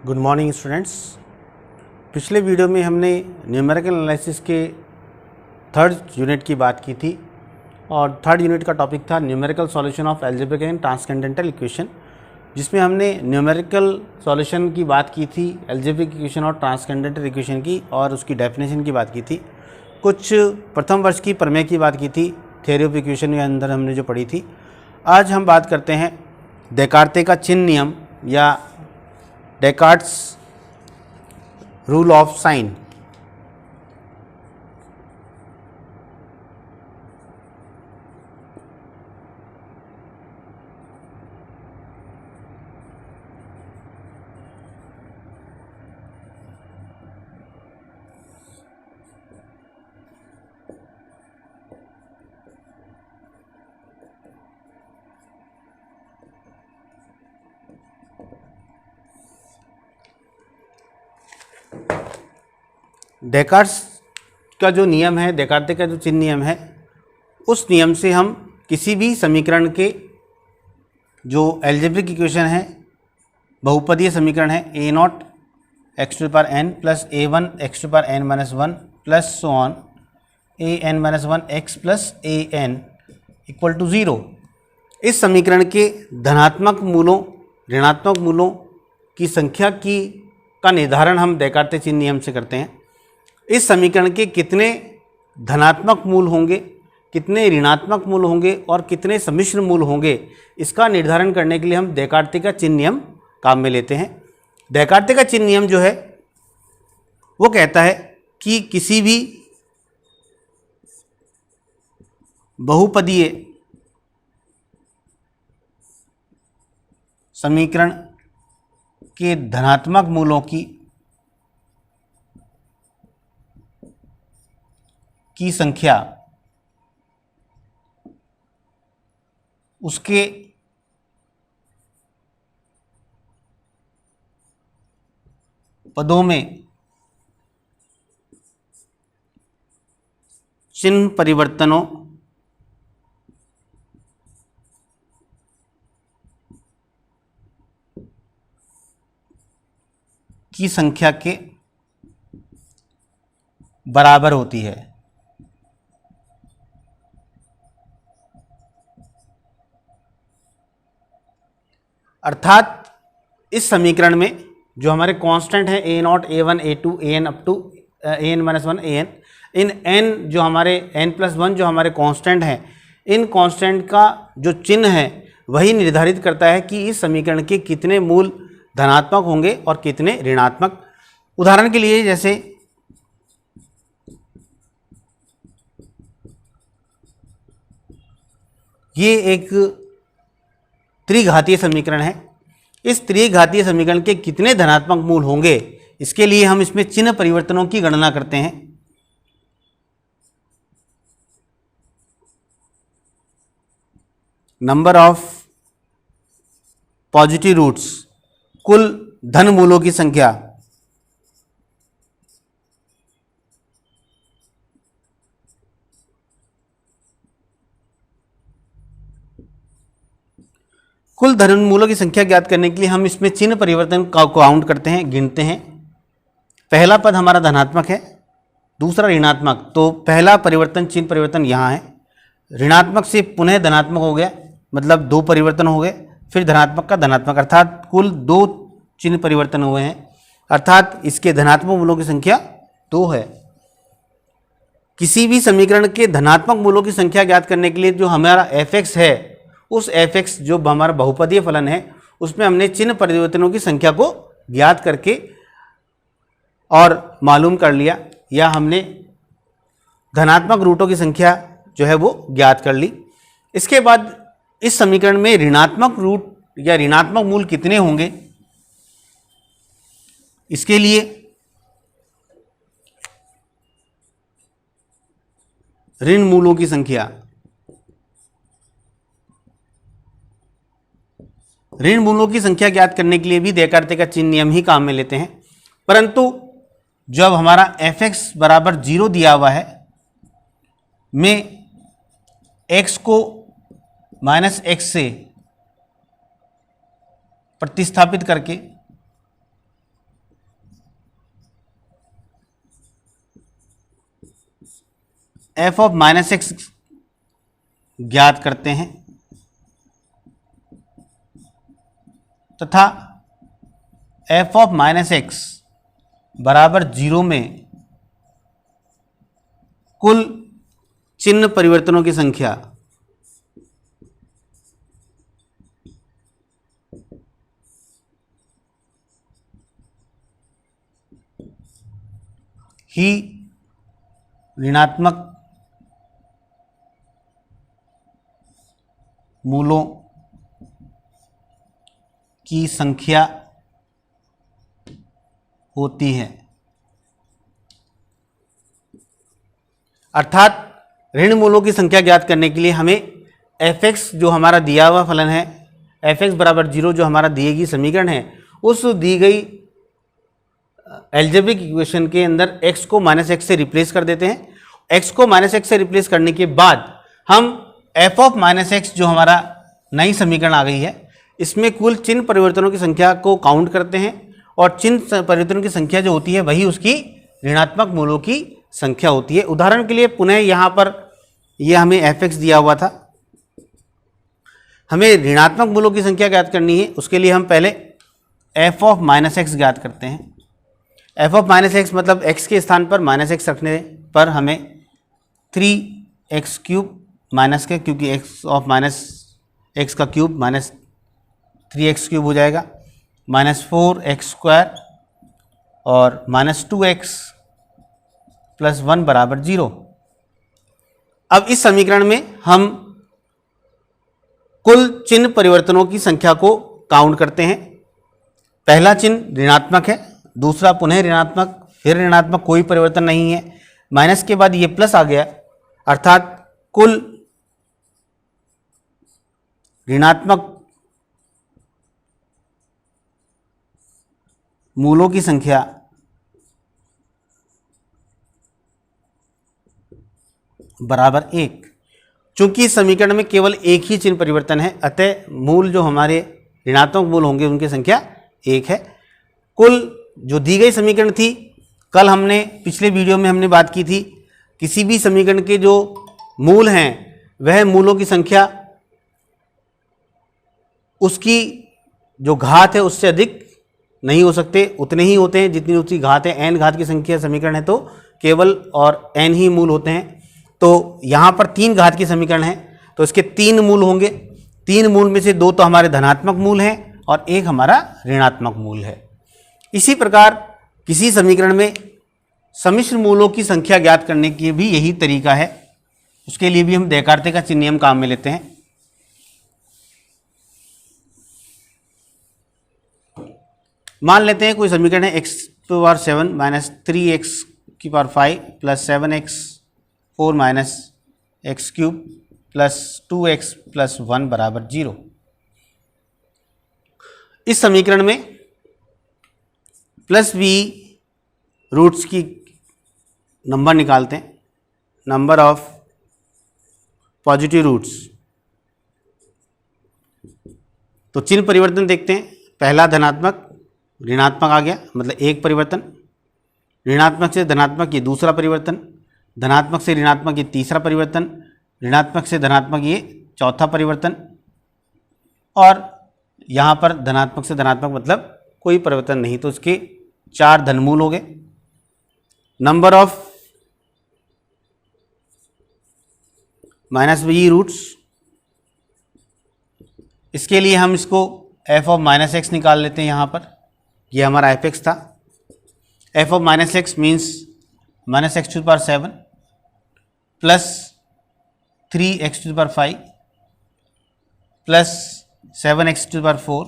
Good morning students. पिछले video में हमने न्यूमेरिकल एनालिसिस के थर्ड यूनिट की बात की थी और थर्ड यूनिट का टॉपिक था numerical solution of algebraic and transcendental equation, जिसमें हमने न्यूमेरिकल सॉल्यूशन की बात की थी, अलजेब्रिक इक्वेशन और ट्रांसेंडेंटल इक्वेशन की और उसकी डेफिनेशन की बात की थी। कुछ प्रथम वर्ष की प्रमेय की बात की थी, थ्योरी ऑफ इक्वेशन के अंदर हमने जो पढ़ी थी। आज हम बात करते हैं डेकार्ते का चिन्ह नियम या डेकार्ट्स रूल ऑफ साइन। डेकार्ट्स का जो नियम है, डेकार्ते का जो चिन्ह नियम है, उस नियम से हम किसी भी समीकरण के जो अलजेब्रिक इक्वेशन है, बहुपदीय समीकरण है, a nought x to power n plus a one x to power n minus one plus so on a n minus one x plus a n equal to zero, इस समीकरण के धनात्मक मूलों ऋणात्मक मूलों की संख्या का निर्धारण हम डेकार्ते चिन्ह नियम से करते हैं। इस समीकरण के कितने धनात्मक मूल होंगे, कितने ऋणात्मक मूल होंगे और कितने सम्मिश्र मूल होंगे, इसका निर्धारण करने के लिए हम डेकार्ते का चिन्ह नियम काम में लेते हैं। डेकार्ते का चिन्ह नियम जो है वो कहता है कि किसी भी बहुपदीय समीकरण के धनात्मक मूलों की संख्या उसके पदों में चिन्ह परिवर्तनों की संख्या के बराबर होती है। अर्थात इस समीकरण में जो हमारे कांस्टेंट हैं a nought a one a two a n up to a n minus one a n, इन एन जो हमारे एन प्लस वन जो हमारे कांस्टेंट हैं, इन कांस्टेंट का जो चिन्ह है वही निर्धारित करता है कि इस समीकरण के कितने मूल धनात्मक होंगे और कितने ऋणात्मक। उदाहरण के लिए जैसे ये एक त्रिघातीय समीकरण है। इस त्रिघातीय समीकरण के कितने धनात्मक मूल होंगे, इसके लिए हम इसमें चिन्ह परिवर्तनों की गणना करते हैं। नंबर ऑफ पॉजिटिव रूट्स, कुल धन मूलों की संख्या, कुल धन मूलों की संख्या ज्ञात करने के लिए हम इसमें चिन्ह परिवर्तन का काउंट करते हैं, गिनते हैं। पहला पद हमारा धनात्मक है, दूसरा ऋणात्मक, तो पहला परिवर्तन चिन्ह परिवर्तन यहाँ है। ऋणात्मक से पुनः धनात्मक हो गया, मतलब दो परिवर्तन हो गए, फिर धनात्मक का धनात्मक, अर्थात कुल दो चिन्ह परिवर्तन हुए हैं, अर्थात इसके धनात्मक मूलों की संख्या 2 है। किसी भी समीकरण के धनात्मक मूलों की संख्या ज्ञात करने के लिए जो हमारा f(x) है, उस f(x) जो हमारा बहुपदीय फलन है, उसमें हमने चिन्ह परिवर्तनों की संख्या को ज्ञात करके और मालूम कर लिया, या हमने धनात्मक रूटों की संख्या जो है वो ज्ञात कर ली। इसके बाद इस समीकरण में ऋणात्मक रूट या ऋणात्मक मूल कितने होंगे, इसके लिए ऋण मूलों की संख्या, ऋण मूलों की संख्या ज्ञात करने के लिए भी डेकार्ते का चिन्ह नियम ही काम में लेते हैं। परंतु जब हमारा f(x) बराबर 0 दिया हुआ है, में x को -x से प्रतिस्थापित करके एफ ऑफ माइनस एक्स ज्ञात करते हैं तथा एफ ऑफ माइनस एक्स बराबर 0 में कुल चिन्ह परिवर्तनों की संख्या ही ऋणात्मक मूलों की संख्या होती है। अर्थात ऋण मूलों की संख्या ज्ञात करने के लिए हमें एफ एक्स जो हमारा दिया हुआ फलन है, एफ एक्स बराबर 0 जो हमारा दिए गई समीकरण है, उस दी गई एल्जेब्रिक इक्वेशन के अंदर x को माइनस एक्स से रिप्लेस कर देते हैं। x को माइनस एक्स से रिप्लेस करने के बाद हम f ऑफ माइनस एक्स जो हमारा नई समीकरण आ गई है, इसमें कुल चिन्ह परिवर्तनों की संख्या को काउंट करते हैं और चिन्ह परिवर्तनों की संख्या जो होती है वही उसकी ऋणात्मक मूलों की संख्या होती है। उदाहरण के लिए पुनः यहाँ पर यह हमें एफ एक्स दिया हुआ था, हमें ऋणात्मक मूलों की संख्या ज्ञात करनी है। उसके लिए हम पहले एफ ऑफ माइनस एक्स ज्ञात करते हैं। एफ ऑफ माइनस एक्स मतलब एक्स के स्थान पर माइनस एक्स रखने पर हमें 3x³ माइनस के, क्योंकि एक्स ऑफ माइनस एक्स का क्यूब माइनस 3x³ हो जाएगा, -4x² और -2x + 1 बराबर 0। अब इस समीकरण में हम कुल चिन्ह परिवर्तनों की संख्या को काउंट करते हैं। पहला चिन्ह ऋणात्मक है, दूसरा पुनः ऋणात्मक, फिर ऋणात्मक, कोई परिवर्तन नहीं है। माइनस के बाद ये प्लस आ गया, अर्थात कुल ऋणात्मक मूलों की संख्या बराबर 1। चूंकि इस समीकरण में केवल एक ही चिन्ह परिवर्तन है, अतः मूल जो हमारे ऋणात्मक मूल होंगे उनकी संख्या 1 है। कुल जो दी गई समीकरण थी, कल हमने पिछले वीडियो में हमने बात की थी, किसी भी समीकरण के जो मूल हैं वह मूलों की संख्या उसकी जो घात है उससे अधिक नहीं हो सकते, उतने ही होते हैं जितनी उसकी घात है। n घात की संख्या समीकरण है तो केवल और n ही मूल होते हैं। तो यहाँ पर 3 घात की समीकरण है तो इसके 3 मूल होंगे। 3 मूल में से 2 तो हमारे धनात्मक मूल हैं और 1 हमारा ऋणात्मक मूल है। इसी प्रकार किसी समीकरण में सम्मिश्र मूलों की संख्या ज्ञात करने की भी यही तरीका है। उसके लिए भी हम डेकार्ते का चिन्ह नियम काम में लेते हैं। मान लेते हैं कोई समीकरण है x⁴ minus 3x⁵ plus 7x4 minus x³ plus 2x plus 1 बराबर 0। इस समीकरण में प्लस b रूट्स की नंबर निकालते हैं, नंबर ऑफ पॉजिटिव रूट्स। तो चिन्ह परिवर्तन देखते हैं। पहला धनात्मक, ऋणात्मक आ गया, मतलब एक परिवर्तन। ऋणात्मक से धनात्मक ये दूसरा परिवर्तन, धनात्मक से ऋणात्मक ये तीसरा परिवर्तन, ऋणात्मक से धनात्मक ये चौथा परिवर्तन, और यहाँ पर धनात्मक से धनात्मक मतलब कोई परिवर्तन नहीं, तो इसके 4 धनमूल हो गए। Number of minus b roots, इसके लिए हम इसको f ऑफ माइनस एक्स निकाल लेते हैं। यहाँ पर ये हमारा एफ एक्स था। f of minus X means -x⁵ plus 3x⁵ plus 7x⁴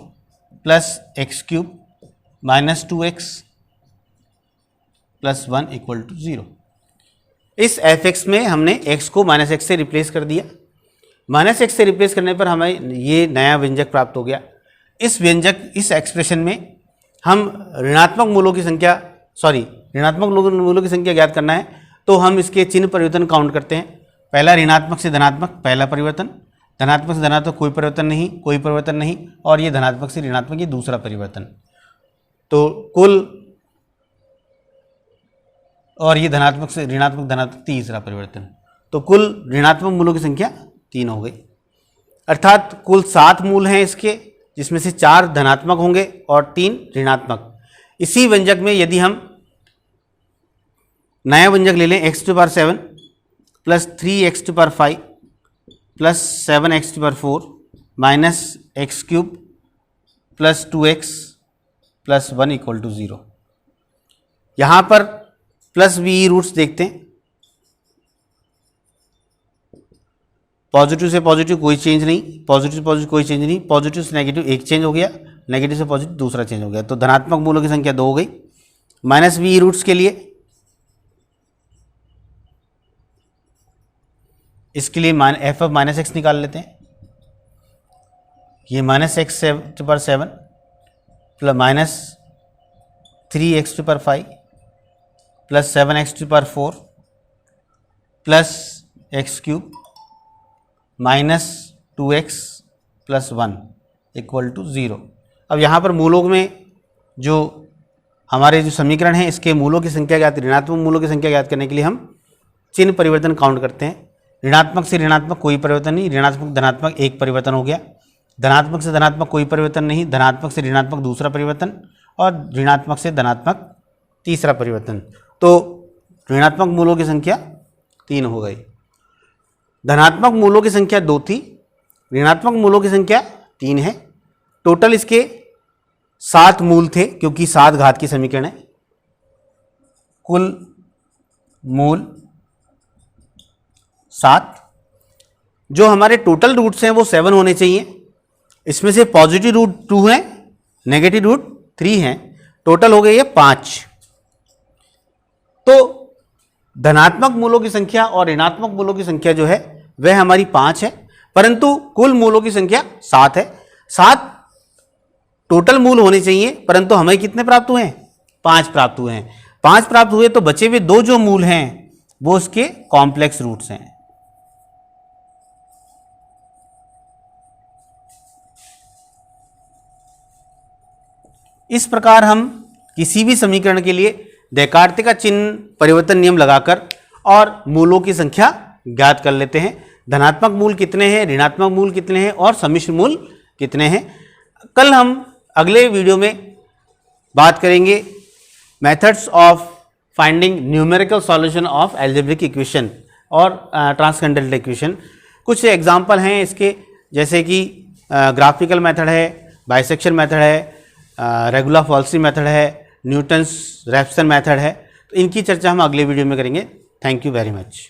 plus x³ minus 2x plus 1 equal to 0। इस एफ एक्स में हमने x को माइनस एक्स से रिप्लेस कर दिया। माइनस एक्स से रिप्लेस करने पर हमें ये नया व्यंजक प्राप्त हो गया। इस व्यंजक, इस एक्सप्रेशन में हम ऋणात्मक मूलों की संख्या ज्ञात करना है, तो हम इसके चिन्ह परिवर्तन काउंट करते हैं। पहला ऋणात्मक से धनात्मक, पहला परिवर्तन। धनात्मक से धनात्मक कोई परिवर्तन नहीं, कोई परिवर्तन नहीं, और ये धनात्मक से ऋणात्मक ये दूसरा परिवर्तन। तो कुल, और ये धनात्मक से ऋणात्मक धनात्मक तीसरा परिवर्तन। तो कुल ऋणात्मक मूलों की संख्या 3 हो गई। अर्थात कुल 7 मूल हैं इसके, जिसमें से 4 धनात्मक होंगे और 3 ऋणात्मक। इसी व्यंजक में यदि हम नया व्यंजक ले लें x⁴ plus 3x⁵ plus 7x⁴ minus x³ plus 2x plus 1 equal to 0। यहाँ पर प्लस v रूट्स देखते हैं। पॉजिटिव से पॉजिटिव कोई चेंज नहीं, पॉजिटिव से पॉजिटिव कोई चेंज नहीं, पॉजिटिव से नेगेटिव एक चेंज हो गया, नेगेटिव से पॉजिटिव दूसरा चेंज हो गया। तो धनात्मक मूलों की संख्या 2 हो गई। माइनस v रूट्स के लिए, इसके लिए f ऑफ माइनस एक्स निकाल लेते हैं। ये minus x⁴ plus minus 3x⁵ plus 7x⁴ plus x³ minus 2x plus 1 equal to 0। अब यहाँ पर मूलों में जो हमारे जो समीकरण हैं, इसके मूलों की संख्या ज्ञात, ऋणात्मक मूलों की संख्या ज्ञात करने के लिए हम चिन्ह परिवर्तन काउंट करते हैं। ऋणात्मक से ऋणात्मक कोई परिवर्तन नहीं, ऋणात्मक धनात्मक एक परिवर्तन हो गया। धनात्मक से धनात्मक कोई परिवर्तन नहीं, धनात्मक से ऋणात्मक दूसरा परिवर्तन, और ऋणात्मक से धनात्मक तीसरा परिवर्तन। तो ऋणात्मक मूलों की संख्या 3 हो गई। धनात्मक मूलों की संख्या 2 थी, ऋणात्मक मूलों की संख्या 3 है। टोटल इसके 7 मूल थे, क्योंकि 7 घात की समीकरण है। कुल मूल 7। जो हमारे टोटल रूट्स हैं वो 7 होने चाहिए। इसमें से पॉजिटिव रूट 2 है, नेगेटिव रूट 3 है, टोटल हो गई है 5। तो धनात्मक मूलों की संख्या और ऋणात्मक मूलों की संख्या जो है वह हमारी 5 है, परंतु कुल मूलों की संख्या 7 है। 7 टोटल मूल होने चाहिए, परंतु हमें कितने प्राप्त हुए हैं? 5 प्राप्त हुए हैं। 5 प्राप्त हुए तो बचे हुए 2 जो मूल हैं वो उसके कॉम्प्लेक्स रूट्स हैं। इस प्रकार हम किसी भी समीकरण के लिए डेकार्टे का चिन्ह परिवर्तन नियम लगाकर और मूलों की संख्या ज्ञात कर लेते हैं। धनात्मक मूल कितने हैं, ऋणात्मक मूल कितने हैं और सम्मिश्र मूल कितने हैं। कल हम अगले वीडियो में बात करेंगे methods of finding numerical solution of algebraic equation और ट्रांसकेंडेंटल इक्वेशन। कुछ एग्जाम्पल हैं इसके, जैसे कि ग्राफिकल मेथड है, बाइसेक्शन मेथड है, रेगुलर फॉल्सी मेथड है, न्यूटन्स रेफसन मेथड है। तो इनकी चर्चा हम अगले वीडियो में करेंगे। Thank you very much.